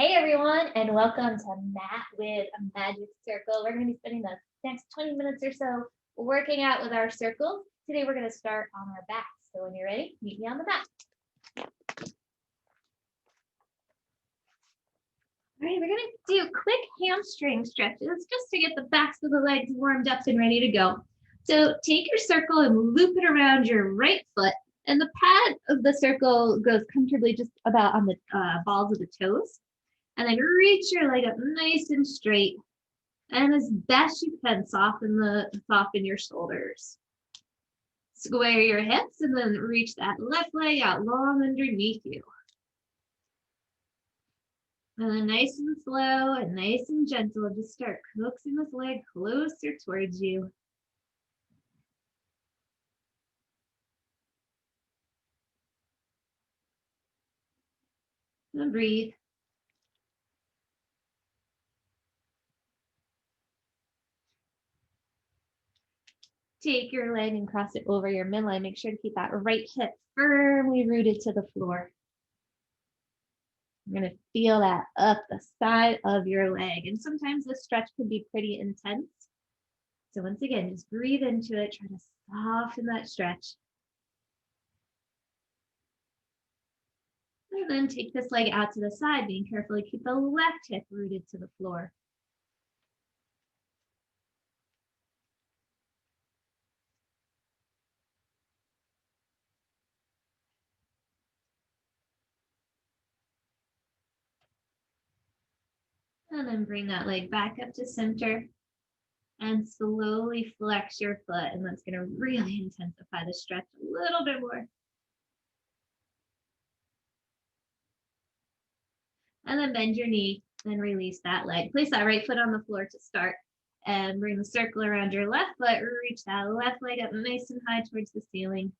Hey everyone, and welcome to Matt with a Magic Circle. We're going to be spending the next 20 minutes or so working out with our circles. Today we're going to start on our backs. So when you're ready, meet me on the mat. All right, we're going to do quick hamstring stretches just to get the backs of the legs warmed up and ready to go. So take your circle and loop it around your right foot, and the pad of the circle goes comfortably just about on the balls of the toes. And then reach your leg up nice and straight. And as best you can, soften your shoulders. Square your hips and then reach that left leg out long underneath you. And then nice and slow and nice and gentle, just start coaxing this leg closer towards you. And breathe. Take your leg and cross it over your midline. Make sure to keep that right hip firmly rooted to the floor. You're going to feel that up the side of your leg. And sometimes this stretch can be pretty intense. So once again, just breathe into it. Try to soften that stretch. And then take this leg out to the side, being careful to keep the left hip rooted to the floor. And then bring that leg back up to center and slowly flex your foot. And that's going to really intensify the stretch a little bit more. And then bend your knee and release that leg. Place that right foot on the floor to start. And bring the circle around your left foot. Reach that left leg up nice and high towards the ceiling.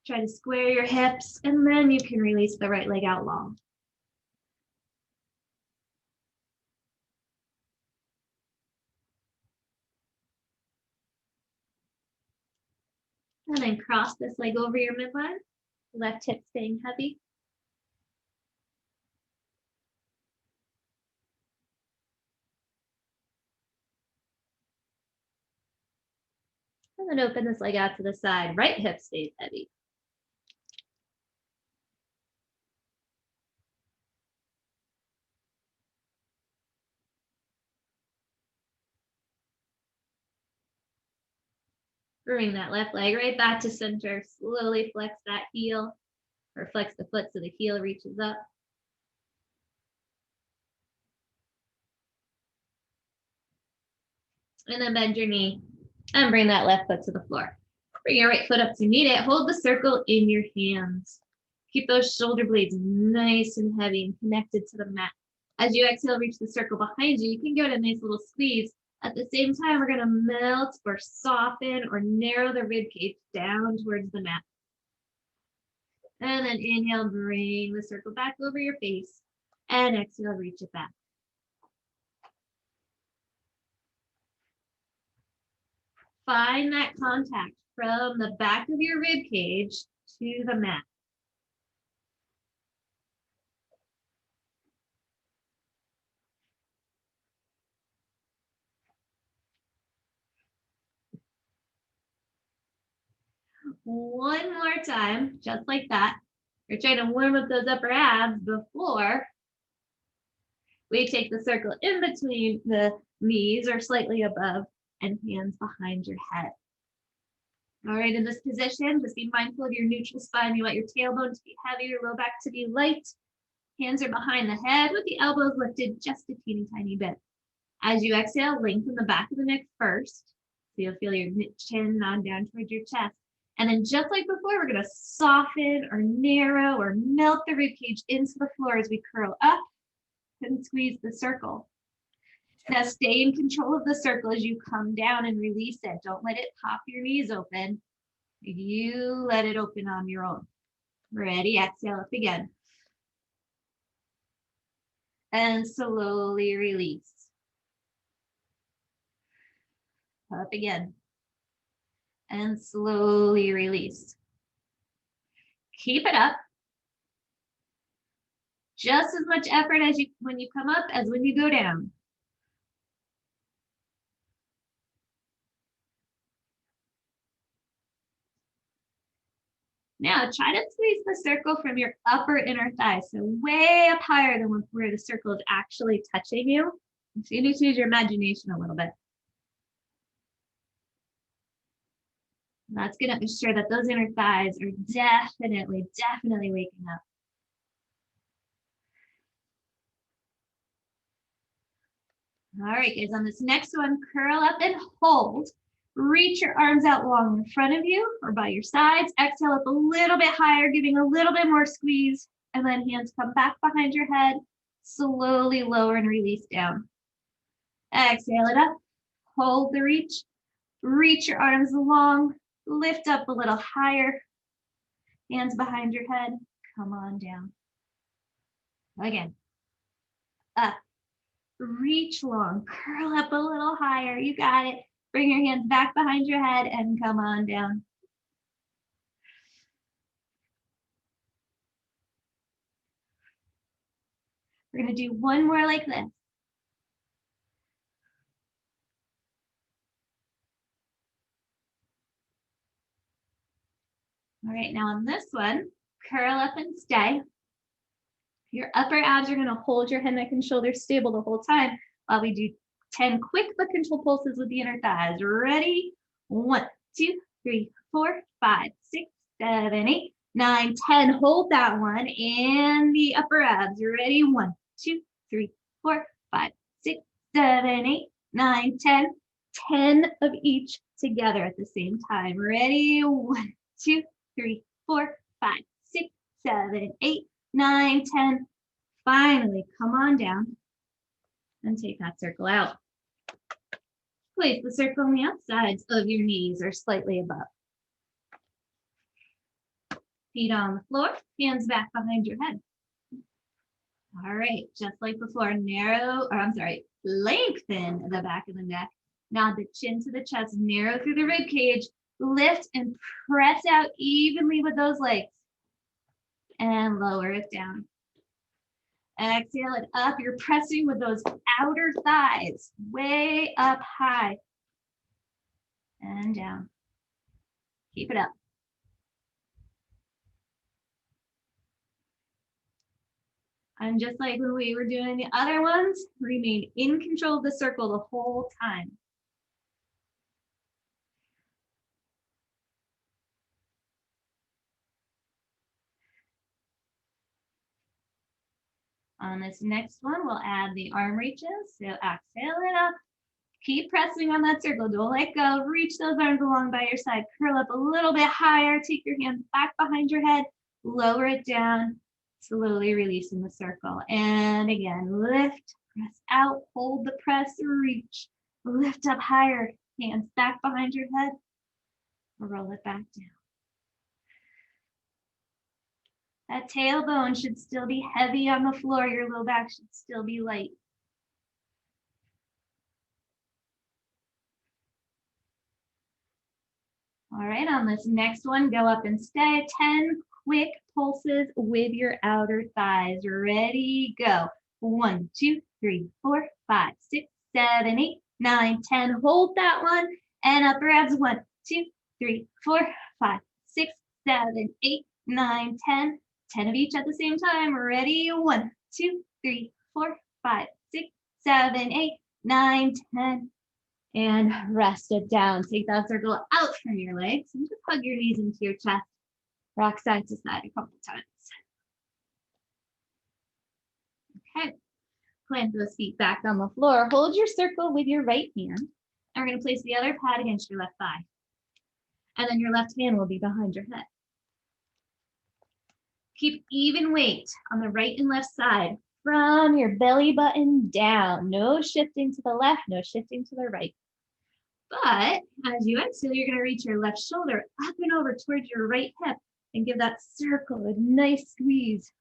Try to square your hips, and then you can release the right leg out long. And then cross this leg over your midline. Left hip staying heavy. And then open this leg out to the side. Right hip stays heavy. Bring that left leg right back to center. Slowly flex that heel, or flex the foot so the heel reaches up. And then bend your knee and bring that left foot to the floor. Bring your right foot up to meet it. Hold the circle in your hands. Keep those shoulder blades nice and heavy and connected to the mat. As you exhale, reach the circle behind you. You can give it a nice little squeeze. At the same time, we're going to melt or soften or narrow the rib cage down towards the mat. And then inhale, bring the circle back over your face. And exhale, reach it back. Find that contact from the back of your rib cage to the mat. One more time, just like that. We're trying to warm up those upper abs before we take the circle in between the knees or slightly above and hands behind your head. All right, in this position, just be mindful of your neutral spine. You want your tailbone to be heavy, your low back to be light. Hands are behind the head with the elbows lifted just a teeny tiny bit. As you exhale, lengthen the back of the neck first. So you'll feel your chin nod down towards your chest. And then just like before, we're going to soften or narrow or melt the rib cage into the floor as we curl up and squeeze the circle. Now stay in control of the circle as you come down and release it. Don't let it pop your knees open. You let it open on your own. Ready? Exhale up again. And slowly release. Up again. And slowly release. Keep it up. Just as much effort as when you come up as when you go down. Now try to squeeze the circle from your upper inner thigh, so way up higher than where the circle is actually touching you. So you need to use your imagination a little bit. That's going to ensure that those inner thighs are definitely waking up. All right, guys, on this next one, curl up and hold. Reach your arms out long in front of you or by your sides. Exhale up a little bit higher, giving a little bit more squeeze. And then hands come back behind your head. Slowly lower and release down. Exhale it up. Hold the reach. Reach your arms long. Lift up a little higher. Hands behind your head. Come on down. Again. Up. Reach long. Curl up a little higher. You got it. Bring your hands back behind your head and come on down. We're going to do one more like this. All right, now on this one, curl up and stay. Your upper abs are going to hold your head, neck, and shoulders stable the whole time while we do 10 quick but controlled pulses with the inner thighs. Ready? 1, 2, 3, 4, 5, 6, 7, 8, 9, 10. Hold that one. And the upper abs. Ready? 1, 2, 3, 4, 5, 6, 7, 8, 9, 10. 10 of each together at the same time. Ready? 1, 2, 3, 4, 5, 6, 7, 8, 9, 10. Finally, come on down and take that circle out. Place the circle on the outsides of your knees or slightly above. Feet on the floor, hands back behind your head. All right, just like before, lengthen the back of the neck. Nod the chin to the chest, narrow through the rib cage, lift and press out evenly with those legs. And lower it down. Exhale it up. You're pressing with those outer thighs, way up high. And down. Keep it up. And just like when we were doing the other ones, remain in control of the circle the whole time. On this next one, we'll add the arm reaches. So exhale it up. Keep pressing on that circle. Don't let go. Reach those arms along by your side. Curl up a little bit higher. Take your hands back behind your head. Lower it down. Slowly releasing the circle. And again, lift, press out, hold the press, reach. Lift up higher. Hands back behind your head. Roll it back down. That tailbone should still be heavy on the floor. Your low back should still be light. All right, on this next one, go up and stay. 10 quick pulses with your outer thighs. Ready, go. 1, 2, 3, 4, 5, 6, 7, 8, 9, 10. Hold that one. And upper abs. 1, 2, 3, 4, 5, 6, 7, 8, 9, 10. 10 of each at the same time. Ready? 1, 2, 3, 4, 5, 6, 7, 8, 9, 10. And rest it down. Take that circle out from your legs and just hug your knees into your chest. Rock side to side a couple times. Okay. Plant those feet back on the floor. Hold your circle with your right hand. And we're going to place the other pad against your left thigh. And then your left hand will be behind your head. Keep even weight on the right and left side from your belly button down. No shifting to the left, no shifting to the right. But as you exhale, you're going to reach your left shoulder up and over towards your right hip and give that circle a nice squeeze.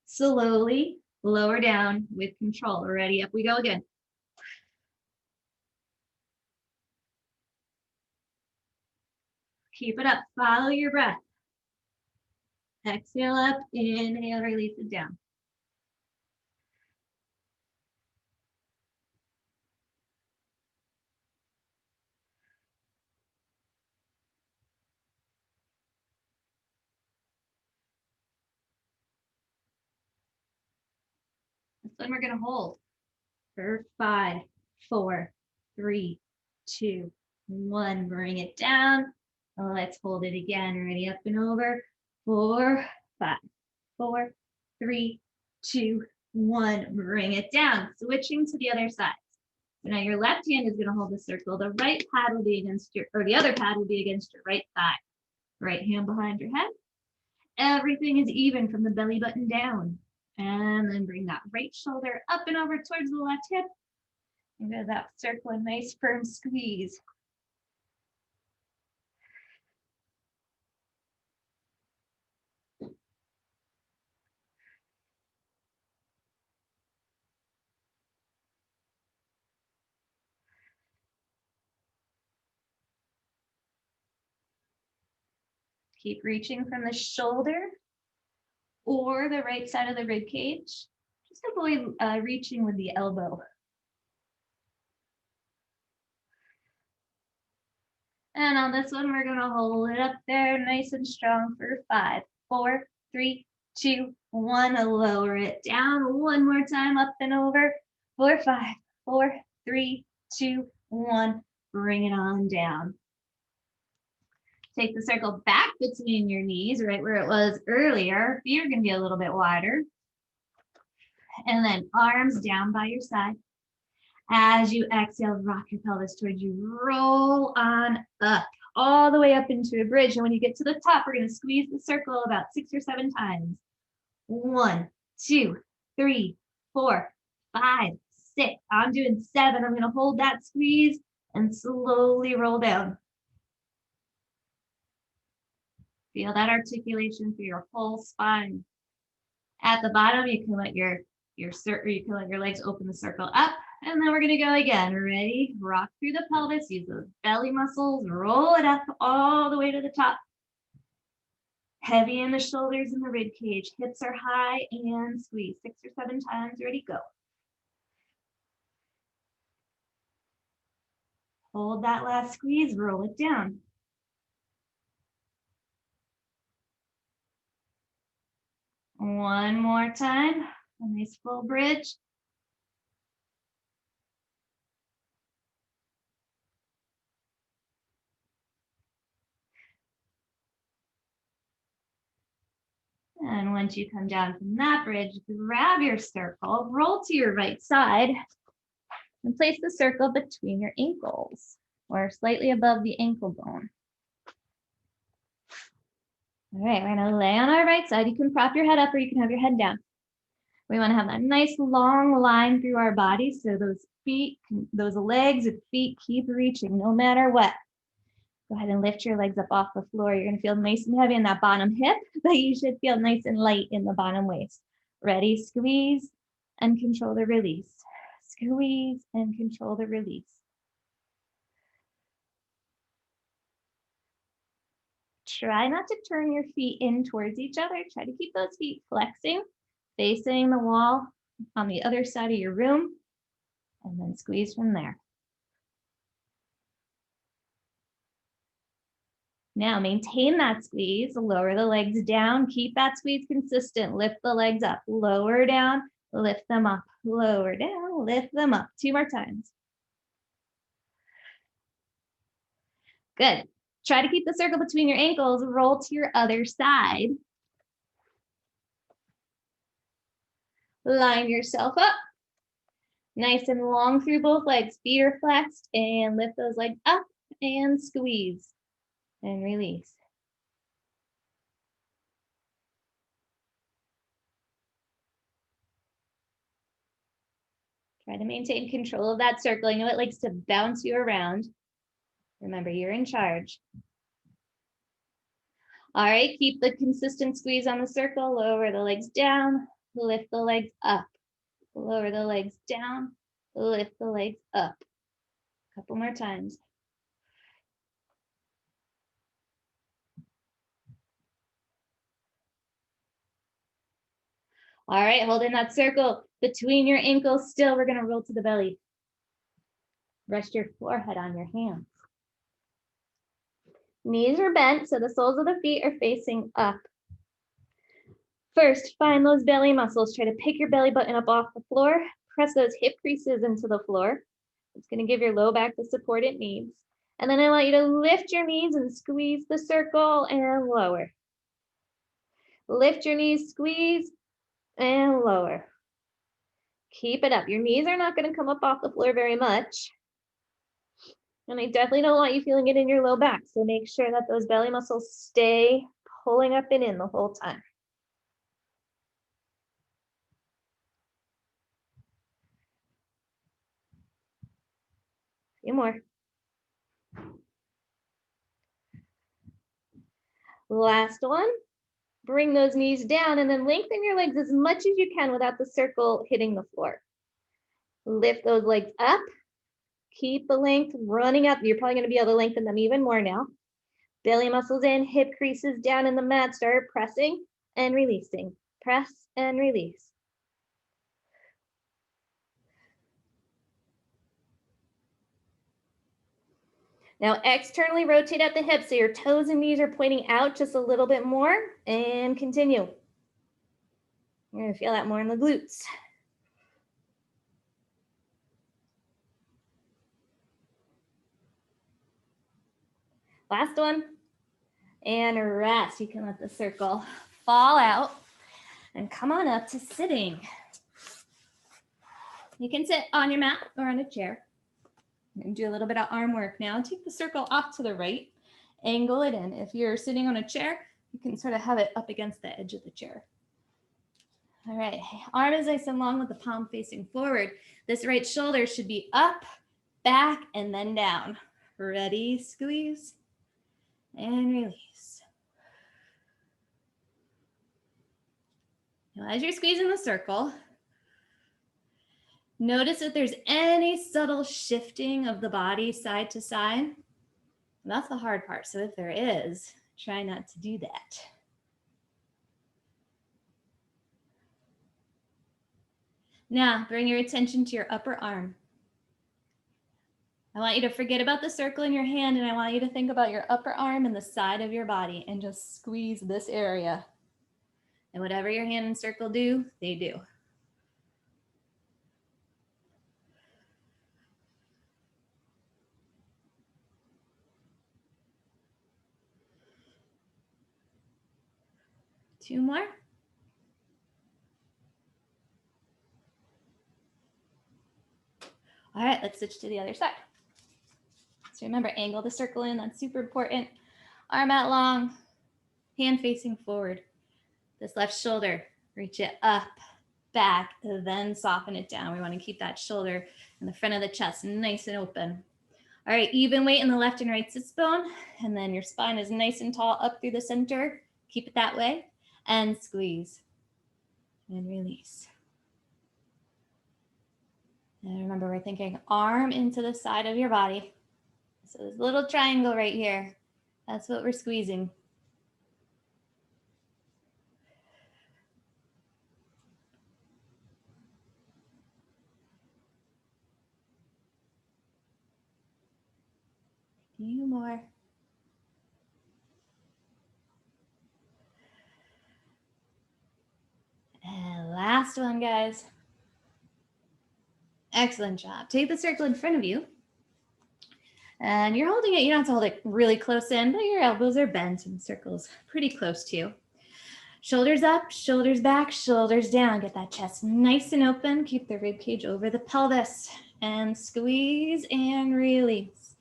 Slowly lower down with control. Ready? Up we go again. Keep it up. Follow your breath. Exhale up, inhale, release it down. one we're going to hold for 5, 4, 3, 2, 1. Bring it down. Let's hold it again. Ready, up and over. 4, 5, 4, 3, 2, 1. Bring it down. Switching to the other side. So now your left hand is going to hold the circle. The right pad will be against your, or the other pad will be against your right thigh. Right hand behind your head. Everything is even from the belly button down. And then bring that right shoulder up and over towards the left hip. And give that circle a nice firm squeeze. Keep reaching from the shoulder or the right side of the rib cage. Just avoid reaching with the elbow. And on this one, we're gonna hold it up there nice and strong for 5, 4, 3, 2, 1. Lower it down one more time, up and over. 4, 5, 4, 3, 2, 1. Bring it on down. Take the circle back between your knees, right where it was earlier. Feet are gonna be a little bit wider. And then arms down by your side. As you exhale, rock your pelvis towards you. Roll on up, all the way up into a bridge. And when you get to the top, we're going to squeeze the circle about 6 or 7 times. 1, 2, 3, 4, 5, 6. I'm doing 7. I'm going to hold that squeeze and slowly roll down. Feel that articulation through your whole spine. At the bottom, you can let your legs open the circle up. And then we're going to go again. Ready? Rock through the pelvis. Use those belly muscles. Roll it up all the way to the top. Heavy in the shoulders and the rib cage. Hips are high and squeeze. 6 or 7 times. Ready? Go. Hold that last squeeze. Roll it down. One more time. A nice full bridge. And once you come down from that bridge, grab your circle, roll to your right side, and place the circle between your ankles or slightly above the ankle bone. All right, we're gonna lay on our right side. You can prop your head up or you can have your head down. We wanna have that nice long line through our body so those feet, those legs and feet keep reaching no matter what. Go ahead and lift your legs up off the floor. You're gonna feel nice and heavy in that bottom hip, but you should feel nice and light in the bottom waist. Ready? Squeeze and control the release. Squeeze and control the release. Try not to turn your feet in towards each other. Try to keep those feet flexing, facing the wall on the other side of your room, and then squeeze from there. Now maintain that squeeze, lower the legs down, keep that squeeze consistent, lift the legs up, lower down, lift them up, lower down, lift them up. 2 more times. Good. Try to keep the circle between your ankles, roll to your other side. Line yourself up. Nice and long through both legs, feet are flexed, and lift those legs up and squeeze and release. Try to maintain control of that circle. I know it likes to bounce you around. Remember, you're in charge. All right, keep the consistent squeeze on the circle. Lower the legs down, lift the legs up. Lower the legs down, lift the legs up. A couple more times. All right, holding that circle between your ankles still. We're gonna roll to the belly. Rest your forehead on your hands. Knees are bent, so the soles of the feet are facing up. First, find those belly muscles. Try to pick your belly button up off the floor. Press those hip creases into the floor. It's going to give your low back the support it needs. And then I want you to lift your knees and squeeze the circle and lower. Lift your knees, squeeze, and lower. Keep it up. Your knees are not going to come up off the floor very much. And I definitely don't want you feeling it in your low back. So make sure that those belly muscles stay pulling up and in the whole time. A few more. Last one. Bring those knees down and then lengthen your legs as much as you can without the circle hitting the floor. Lift those legs up. Keep the length running up. You're probably going to be able to lengthen them even more now. Belly muscles in, hip creases down in the mat. Start pressing and releasing. Press and release. Now externally rotate at the hips so your toes and knees are pointing out just a little bit more, and continue. You're going to feel that more in the glutes. Last one. And rest. You can let the circle fall out and come on up to sitting. You can sit on your mat or on a chair. We're going to do a little bit of arm work now. Take the circle off to the right, angle it in. If you're sitting on a chair, you can sort of have it up against the edge of the chair. All right, arm is nice and long with the palm facing forward. This right shoulder should be up, back, and then down. Ready, squeeze, and release. Now, as you're squeezing the circle, notice if there's any subtle shifting of the body side to side. That's the hard part. So if there is, try not to do that. Now, bring your attention to your upper arm. I want you to forget about the circle in your hand, and I want you to think about your upper arm and the side of your body and just squeeze this area. And whatever your hand and circle do, they do. Two more. All right, let's switch to the other side. So remember, angle the circle in. That's super important. Arm out long, hand facing forward. This left shoulder, reach it up, back, then soften it down. We want to keep that shoulder in the front of the chest nice and open. All right, even weight in the left and right sits bone, and then your spine is nice and tall up through the center. Keep it that way, and squeeze, and release. And remember, we're thinking arm into the side of your body. So this little triangle right here, that's what we're squeezing. A few more. And last one, guys. Excellent job. Take the circle in front of you. And you're holding it, you don't have to hold it really close in, but your elbows are bent and the circle's pretty close to you. Shoulders up, shoulders back, shoulders down. Get that chest nice and open. Keep the rib cage over the pelvis. And squeeze and release.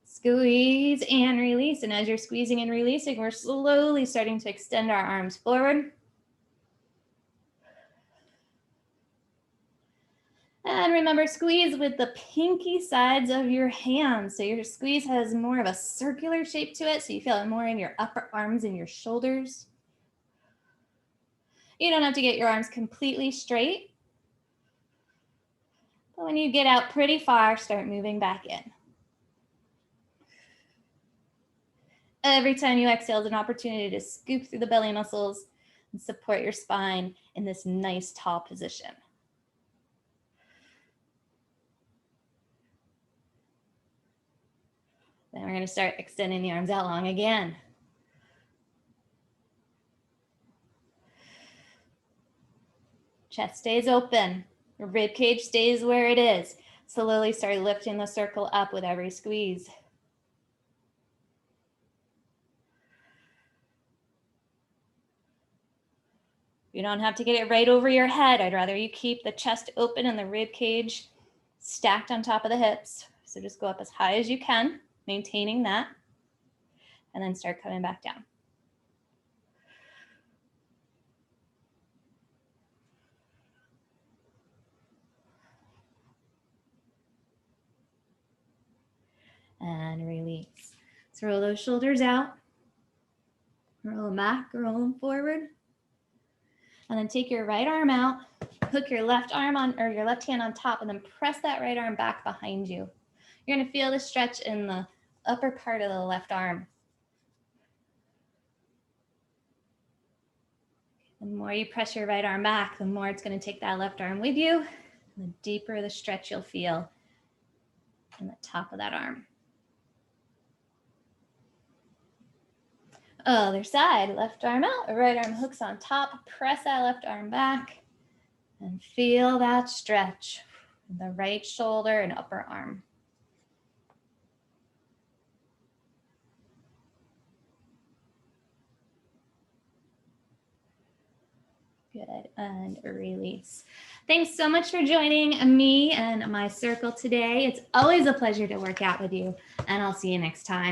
Squeeze and release. And as you're squeezing and releasing, we're slowly starting to extend our arms forward. And remember, squeeze with the pinky sides of your hands. So your squeeze has more of a circular shape to it. So you feel it more in your upper arms and your shoulders. You don't have to get your arms completely straight. But when you get out pretty far, start moving back in. Every time you exhale is an opportunity to scoop through the belly muscles and support your spine in this nice tall position. Then we're going to start extending the arms out long again. Chest stays open. Your rib cage stays where it is. Slowly start lifting the circle up with every squeeze. You don't have to get it right over your head. I'd rather you keep the chest open and the rib cage stacked on top of the hips. So just go up as high as you can, maintaining that, and then start coming back down. And release. Let's roll those shoulders out. Roll them back, roll them forward. And then take your right arm out, hook your left arm on, or your left hand on top, and then press that right arm back behind you. You're gonna feel the stretch in the upper part of the left arm. The more you press your right arm back, the more it's gonna take that left arm with you, and the deeper the stretch you'll feel in the top of that arm. Other side, left arm out, right arm hooks on top, press that left arm back, and feel that stretch in the right shoulder and upper arm. Good, and release. Thanks so much for joining me and my circle today. It's always a pleasure to work out with you, and I'll see you next time.